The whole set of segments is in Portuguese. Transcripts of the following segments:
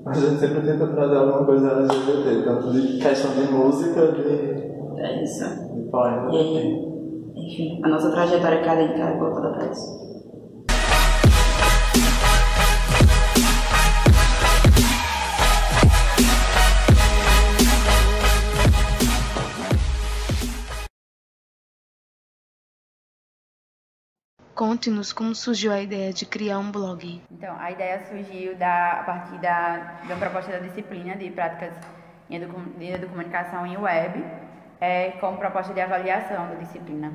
A gente sempre tenta trazer alguma coisa LGBT, tanto de questão de música, de... É isso. de poema. E aí, enfim, a nossa trajetória acadêmica é voltada para isso. Conte-nos como surgiu a ideia de criar um blog. Então, a ideia surgiu a partir da proposta da disciplina de práticas em educomunicação em web, como proposta de avaliação da disciplina.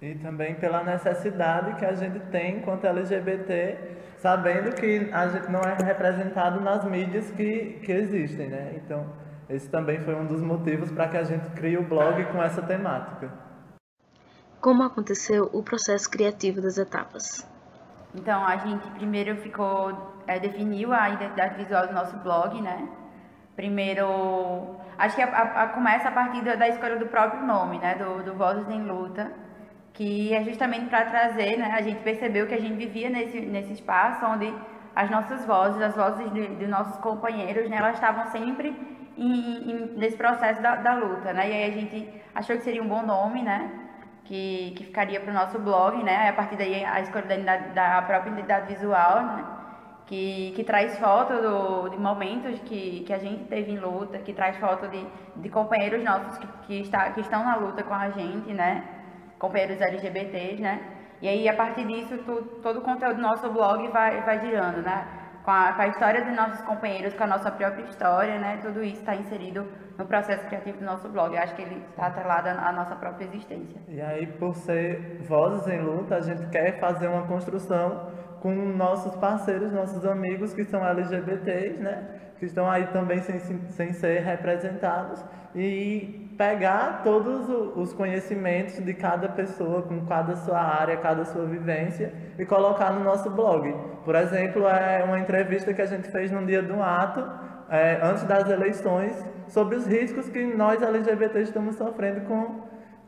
E também pela necessidade que a gente tem enquanto LGBT, sabendo que a gente não é representado nas mídias que existem, né? Então, esse também foi um dos motivos para que a gente crie o blog com essa temática. Como aconteceu o processo criativo das etapas? Então, a gente primeiro definiu a identidade visual do nosso blog, né? Primeiro, acho que começa a partir da escolha do próprio nome, né? Do Vozes em Luta, que é justamente para trazer, né? A gente percebeu que a gente vivia nesse espaço onde as nossas vozes, as vozes de nossos companheiros, né? Elas estavam sempre nesse processo da luta, né? E aí a gente achou que seria um bom nome, né? Que ficaria para o nosso blog, né? A partir daí a escolha da própria identidade visual, né? Que traz foto de momentos que a gente teve em luta, que traz foto de companheiros nossos que estão na luta com a gente, né? Companheiros LGBTs, né? E aí, a partir disso, todo o conteúdo do nosso blog vai girando, né? Com a história dos nossos companheiros, com a nossa própria história, né? Tudo isso está inserido no processo criativo do nosso blog. Eu acho que ele está atrelado à nossa própria existência. E aí, por ser Vozes em Luta, a gente quer fazer uma construção com nossos parceiros, nossos amigos que são LGBTs, né? Que estão aí também sem ser representados, e pegar todos os conhecimentos de cada pessoa, com cada sua área, cada sua vivência, e colocar no nosso blog. Por exemplo, é uma entrevista que a gente fez num dia do ato, antes das eleições, sobre os riscos que nós LGBTs estamos sofrendo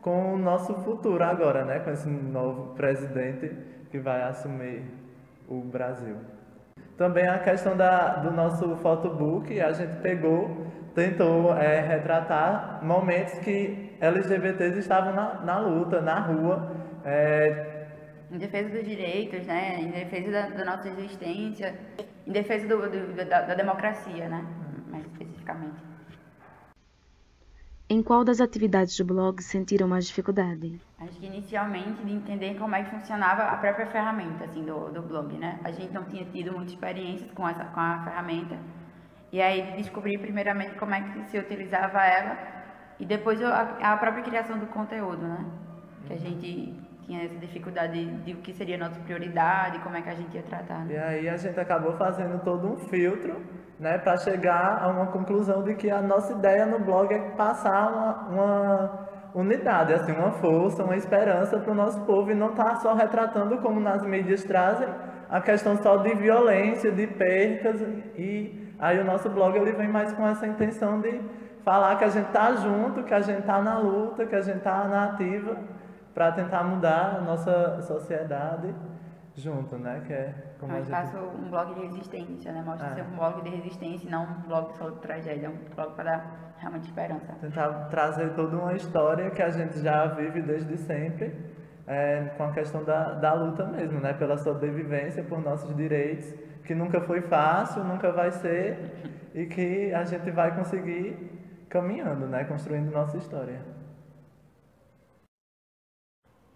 com o nosso futuro agora, né? Com esse novo presidente que vai assumir o Brasil. Também a questão do nosso photobook, a gente tentou retratar momentos que LGBTs estavam na luta, na rua. Em defesa dos direitos, né? Em defesa da nossa existência, em defesa da democracia, né? Mais especificamente. Em qual das atividades do blog sentiram mais dificuldade? Acho que inicialmente de entender como é que funcionava a própria ferramenta assim, do blog, né? A gente não tinha tido muitas experiências com a ferramenta. E aí descobri primeiramente como é que se utilizava ela e depois a própria criação do conteúdo, né? Que a gente tinha essa dificuldade de o que seria a nossa prioridade, como é que a gente ia tratar. Né? E aí a gente acabou fazendo todo um filtro, né, para chegar a uma conclusão de que a nossa ideia no blog é passar uma unidade, assim, uma força, uma esperança para o nosso povo, e não estar só retratando, como nas mídias trazem, a questão só de violência, de percas. E aí o nosso blog ele vem mais com essa intenção de falar que a gente está junto, que a gente está na luta, que a gente está na ativa, para tentar mudar a nossa sociedade junto, né? Que é como a gente faça um blog de resistência, né? Mostra ser um blog de resistência e não um blog só de tragédia, é um blog para dar realmente esperança. Tentar trazer toda uma história que a gente já vive desde sempre, com a questão da luta mesmo, né? Pela sobrevivência, por nossos direitos, que nunca foi fácil, nunca vai ser, e que a gente vai conseguir caminhando, né? Construindo nossa história.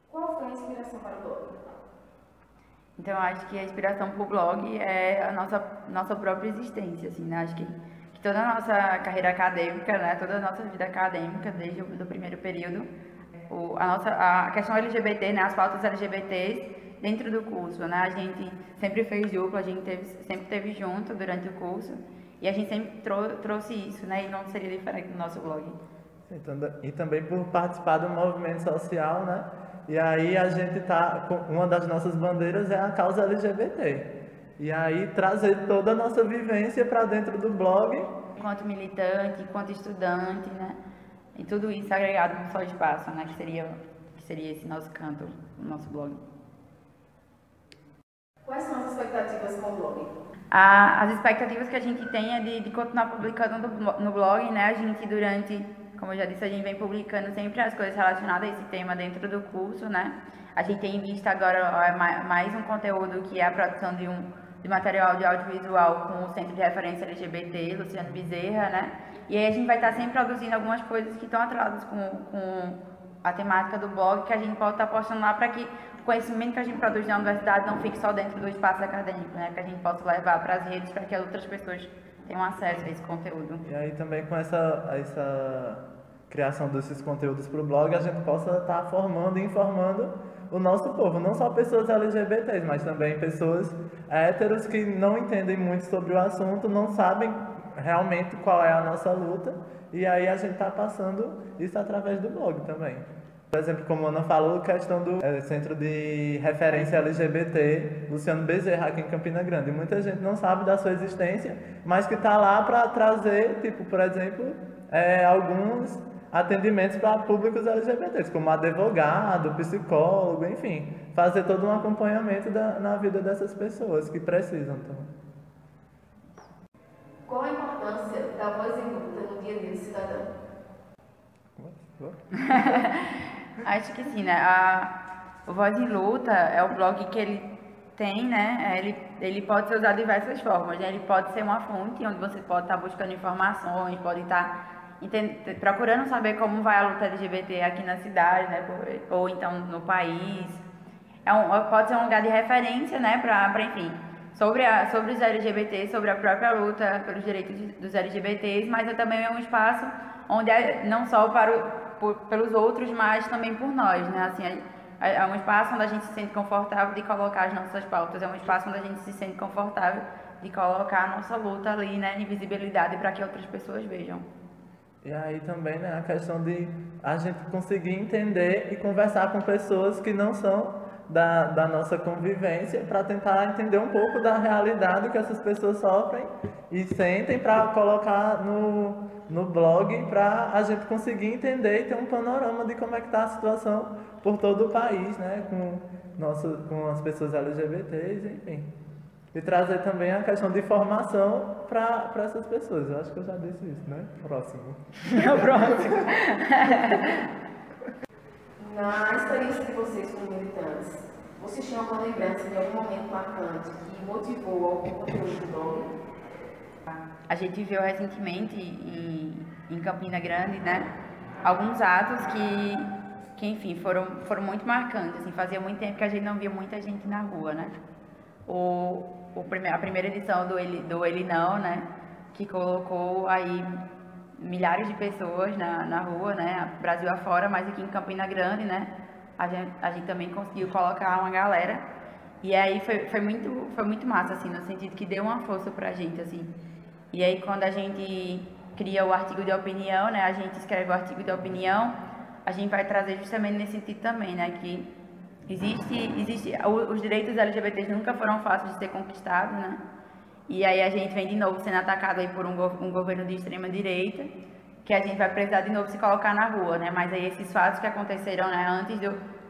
Qual foi a inspiração para o blog? Então, acho que a inspiração para o blog é a nossa própria existência, assim, né? Acho que toda a nossa carreira acadêmica, né? Toda a nossa vida acadêmica, desde o primeiro período, a questão LGBT, né? As pautas LGBTs dentro do curso, né? A gente sempre fez dupla, a gente sempre esteve junto durante o curso, e a gente sempre trouxe isso, né? E não seria diferente no nosso blog. E também por participar do movimento social, né? E aí a gente uma das nossas bandeiras é a causa LGBT. E aí trazer toda a nossa vivência para dentro do blog. Enquanto militante, enquanto estudante, né? E tudo isso agregado num só espaço, né? Que seria esse nosso canto, o nosso blog. Quais são as expectativas com o blog? As expectativas que a gente tem é de continuar publicando no blog, né? A gente como eu já disse, a gente vem publicando sempre as coisas relacionadas a esse tema dentro do curso, né? A gente tem visto agora mais um conteúdo que é a produção de material de audiovisual com o Centro de Referência LGBT, Luciano Bezerra, né? E aí a gente vai estar sempre produzindo algumas coisas que estão atreladas com a temática do blog, que a gente pode estar postando lá para que o conhecimento que a gente produz na universidade não fique só dentro do espaço acadêmico, né? Que a gente possa levar para as redes para que outras pessoas tenham acesso a esse conteúdo. E aí também com essa criação desses conteúdos para o blog, a gente possa estar formando e informando o nosso povo, não só pessoas LGBTs, mas também pessoas héteros que não entendem muito sobre o assunto, não sabem realmente qual é a nossa luta, e aí a gente está passando isso através do blog também. Por exemplo, como a Ana falou, a questão do Centro de Referência LGBT, Luciano Bezerra, aqui em Campina Grande. Muita gente não sabe da sua existência, mas que está lá para trazer, tipo, por exemplo, alguns atendimentos para públicos LGBTs, como advogado, psicólogo, enfim, fazer todo um acompanhamento na vida dessas pessoas que precisam também. Qual a importância da voz em luta no dia a dia do cidadão? Acho que sim, né? O Voz em Luta é o blog que ele tem, né? Ele pode ser usado de diversas formas, né? Ele pode ser uma fonte onde você pode estar buscando informações, pode estar procurando saber como vai a luta LGBT aqui na cidade, né? Ou então no país. Pode ser um lugar de referência, né? Para enfim, sobre os LGBTs, sobre a própria luta pelos direitos dos LGBTs, mas também é um espaço onde não só pelos outros, mas também por nós, né? Assim, é um espaço onde a gente se sente confortável de colocar as nossas pautas, é um espaço onde a gente se sente confortável de colocar a nossa luta ali, né, em visibilidade para que outras pessoas vejam. E aí também, né, a questão de a gente conseguir entender e conversar com pessoas que não são da nossa convivência, para tentar entender um pouco da realidade que essas pessoas sofrem e sentem, para colocar no blog, para a gente conseguir entender e ter um panorama de como é que está a situação por todo o país, né, com as pessoas LGBTs, enfim. E trazer também a questão de formação para essas pessoas. Eu acho que eu já disse isso, né? Próximo. Próximo. Na experiência de vocês como militantes, vocês tinham alguma lembrança de algum momento marcante que motivou algum conteúdo do blog? A gente viu recentemente em Campina Grande, né, alguns atos que enfim, foram muito marcantes. Assim, fazia muito tempo que a gente não via muita gente na rua, né? A primeira edição do Ele Não, né, que colocou aí milhares de pessoas na rua, né, Brasil afora, mas aqui em Campina Grande, né, a gente também conseguiu colocar uma galera, e aí foi muito massa, assim, no sentido que deu uma força pra gente, assim. E aí quando a gente cria o artigo de opinião, né, a gente escreve o artigo de opinião, a gente vai trazer justamente nesse sentido também, né, que os direitos LGBTs nunca foram fáceis de ser conquistados, né? E aí a gente vem de novo sendo atacado aí por um governo de extrema direita, que a gente vai precisar de novo se colocar na rua, né? Mas aí esses fatos que aconteceram, né, antes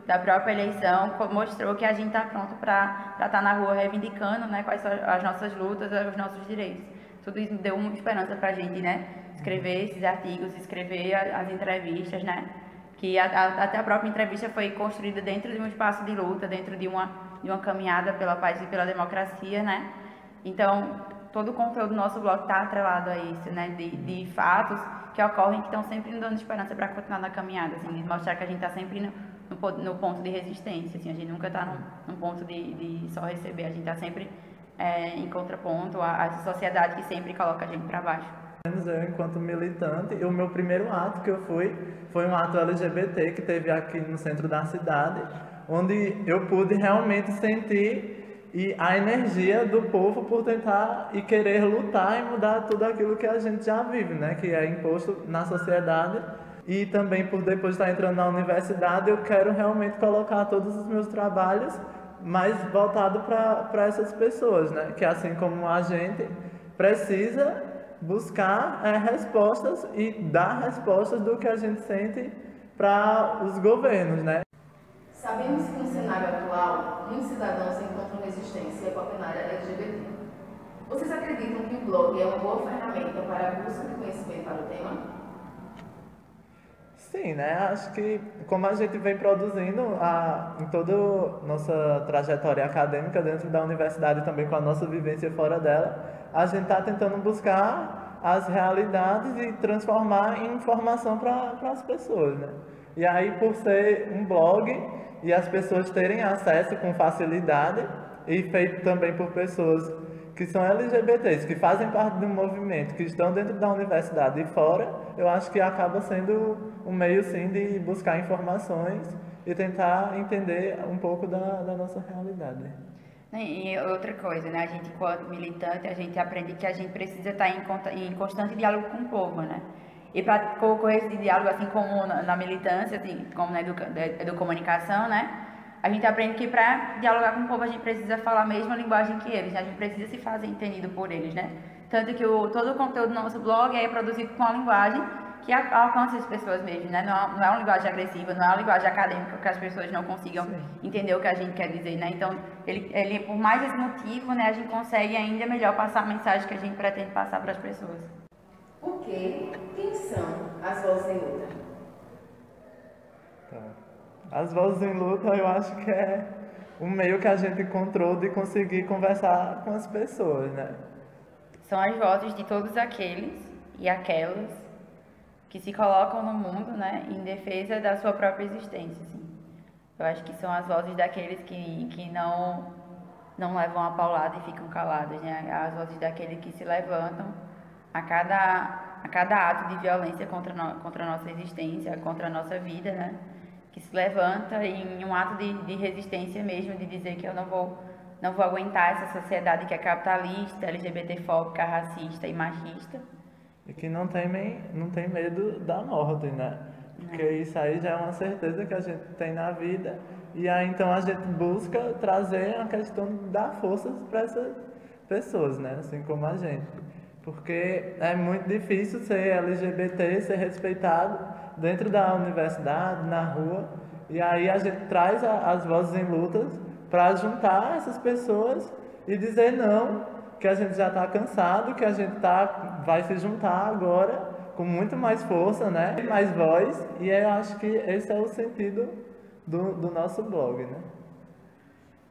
da própria eleição mostrou que a gente está pronto para estar na rua reivindicando, né, quais são as nossas lutas, os nossos direitos. Tudo isso deu muita esperança para a gente, né? Escrever esses artigos, escrever as entrevistas, né? Que até a própria entrevista foi construída dentro de um espaço de luta, dentro de uma caminhada pela paz e pela democracia, né? Então, todo o conteúdo do nosso blog está atrelado a isso, né? De fatos que ocorrem, que estão sempre nos dando esperança para continuar na caminhada, assim, mostrar que a gente está sempre no ponto de resistência, assim, a gente nunca está num ponto de só receber, a gente está sempre em contraponto à sociedade que sempre coloca a gente para baixo. Eu, enquanto militante, o meu primeiro ato que eu fui foi um ato LGBT que teve aqui no centro da cidade, onde eu pude realmente sentir a energia do povo por tentar e querer lutar e mudar tudo aquilo que a gente já vive, né, que é imposto na sociedade. E também por depois de estar entrando na universidade, eu quero realmente colocar todos os meus trabalhos mais voltado para essas pessoas, né, que assim como a gente precisa buscar respostas e dar respostas do que a gente sente para os governos, né? Sabemos que no cenário atual, muitos cidadãos encontram resistência com a plenária LGBT. Vocês acreditam que o blog é uma boa ferramenta para a busca de conhecimento para o tema? Sim, né? Acho que como a gente vem produzindo em toda a nossa trajetória acadêmica dentro da universidade e também com a nossa vivência fora dela, a gente está tentando buscar as realidades e transformar em informação para as pessoas, né? E aí, por ser um blog e as pessoas terem acesso com facilidade, e feito também por pessoas que são LGBTs, que fazem parte do movimento, que estão dentro da universidade e fora, eu acho que acaba sendo um meio, sim, de buscar informações e tentar entender um pouco da nossa realidade. E outra coisa, né? A gente, enquanto militante, a gente aprende que a gente precisa estar em constante diálogo com o povo, né? E para ocorrer esse diálogo, assim como na militância, assim, como na educomunicação, né? A gente aprende que para dialogar com o povo a gente precisa falar a mesma linguagem que eles, né? A gente precisa se fazer entendido por eles, né? Tanto que todo o conteúdo do nosso blog é produzido com uma linguagem que alcança as pessoas mesmo, né? Não é uma linguagem agressiva, não é uma linguagem acadêmica que as pessoas não consigam entender o que a gente quer dizer, né? Então, ele por mais esse motivo, né, a gente consegue ainda melhor passar a mensagem que a gente pretende passar para as pessoas. O que? Quem são as vozes em luta? Tá. As vozes em luta, eu acho que é um meio que a gente encontrou de conseguir conversar com as pessoas, né? São as vozes de todos aqueles e aquelas que se colocam no mundo, né, em defesa da sua própria existência, assim. Eu acho que são as vozes daqueles que não levam a paulada e ficam calados, né? As vozes daqueles que se levantam a cada ato de violência contra a nossa existência, contra a nossa vida, né? Que se levanta em um ato de resistência mesmo, de dizer que eu não vou aguentar essa sociedade que é capitalista, LGBTfóbica, racista e machista. E que não tem medo da morte, né? Porque isso aí já é uma certeza que a gente tem na vida. E aí então a gente busca trazer a questão da força para essas pessoas, né? Assim como a gente. Porque é muito difícil ser LGBT, ser respeitado dentro da universidade, na rua. E aí a gente traz as vozes em lutas para juntar essas pessoas e dizer não, que a gente já está cansado, que a gente vai se juntar agora com muito mais força, né? Mais voz. E eu acho que esse é o sentido do nosso blog, né?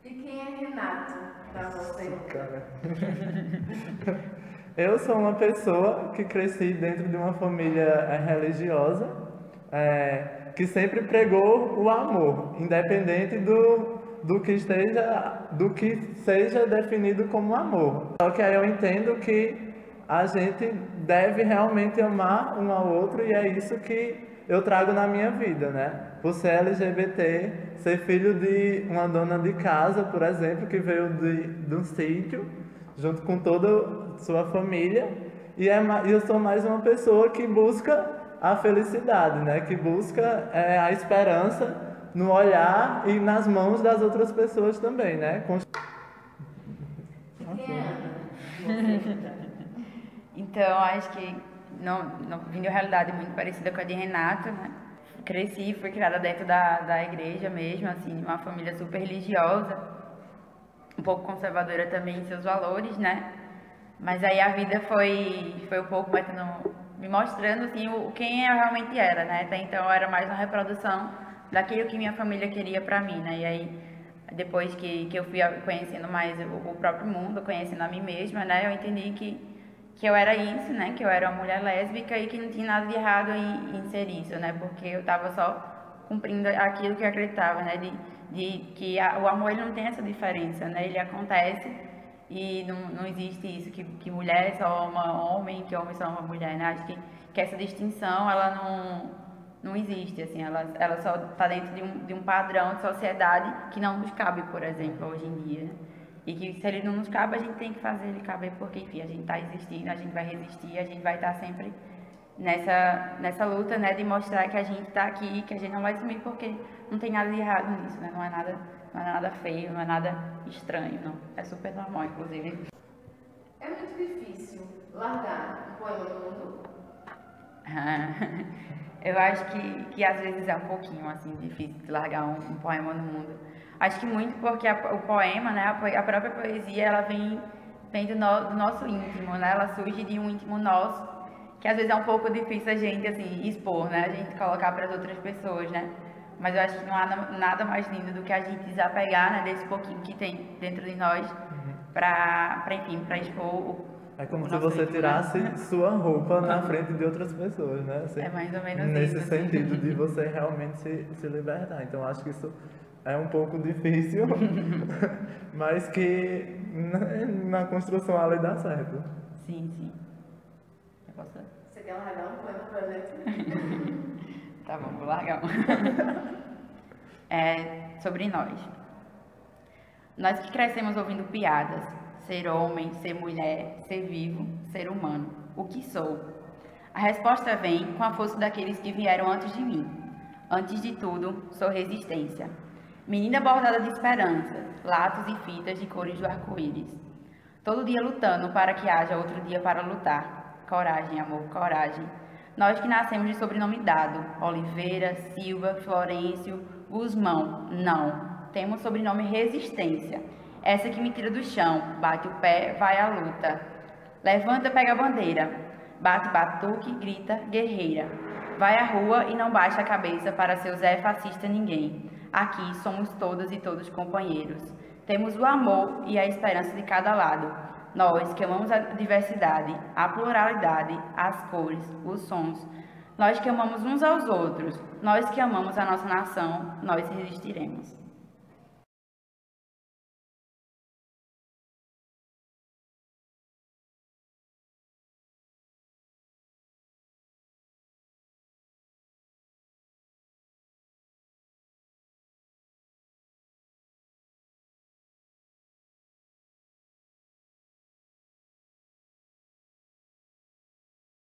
E quem é Renato para você? Cara. Eu sou uma pessoa que cresci dentro de uma família religiosa, que sempre pregou o amor, independente do que seja definido como amor. Só que aí eu entendo que a gente deve realmente amar um ao outro e é isso que eu trago na minha vida, né? Por ser LGBT, ser filho de uma dona de casa, por exemplo, que veio de um sítio, junto com toda a sua família, e eu sou mais uma pessoa que busca a felicidade, né? Que busca a esperança no olhar e nas mãos das outras pessoas também, né? Então, acho que não vim de uma realidade muito parecida com a de Renato, né? Cresci, fui criada dentro da igreja mesmo, assim, uma família super religiosa, um pouco conservadora também em seus valores, né? Mas aí a vida foi um pouco me mostrando, assim, quem eu realmente era, né? Até então eu era mais uma reprodução daquilo que minha família queria pra mim, né? E aí, depois que eu fui conhecendo mais o próprio mundo, conhecendo a mim mesma, né? Eu entendi que eu era isso, né? Que eu era uma mulher lésbica e que não tinha nada de errado em ser isso, né? Porque eu tava só cumprindo aquilo que eu acreditava, né? De que o amor, ele não tem essa diferença, né? Ele acontece e não existe isso, que mulher só ama homem, que homem só ama mulher, né? Acho que essa distinção, ela não existe, assim, ela só está dentro de um padrão de sociedade que não nos cabe, por exemplo, hoje em dia. E que se ele não nos cabe, a gente tem que fazer ele caber, porque, enfim, a gente está existindo, a gente vai resistir, a gente vai estar sempre nessa luta, né, de mostrar que a gente está aqui, que a gente não vai sumir, porque não tem nada de errado nisso, né, não é nada feio, não é nada estranho, não. É super normal, inclusive. É muito difícil largar um poema no mundo? Eu acho que às vezes é um pouquinho, assim, difícil de largar um poema no mundo. Acho que muito porque o poema, né, a própria poesia, ela vem vem do nosso íntimo, né? Ela surge de um íntimo nosso, que às vezes é um pouco difícil a gente, assim, expor, né? A gente colocar para as outras pessoas, né? Mas eu acho que não há nada mais lindo do que a gente desapegar, né, desse pouquinho que tem dentro de nós, enfim, para expor É como o se nosso você íntimo, tirasse né? sua roupa na frente de outras pessoas, né? Assim, É mais ou menos nesse isso. sentido de você realmente se libertar. Então, acho que isso é um pouco difícil, mas que na construção ali dá certo. Sim, sim. Eu posso... Você quer largar um poema pra gente? Tá bom, vou largar um. Sobre nós. Nós que crescemos ouvindo piadas, ser homem, ser mulher, ser vivo, ser humano. O que sou? A resposta vem com a força daqueles que vieram antes de mim. Antes de tudo, sou resistência. Menina bordada de esperança, laços e fitas de cores do arco-íris. Todo dia lutando para que haja outro dia para lutar. Coragem, amor, coragem. Nós que nascemos de sobrenome dado, Oliveira, Silva, Florencio, Guzmão, não. Temos sobrenome resistência. Essa que me tira do chão, bate o pé, vai à luta. Levanta, pega a bandeira. Bate batuque, grita, guerreira. Vai à rua e não baixa a cabeça para seu Zé fascista ninguém. Aqui somos todas e todos companheiros. Temos o amor e a esperança de cada lado. Nós que amamos a diversidade, a pluralidade, as cores, os sons. Nós que amamos uns aos outros. Nós que amamos a nossa nação, nós resistiremos.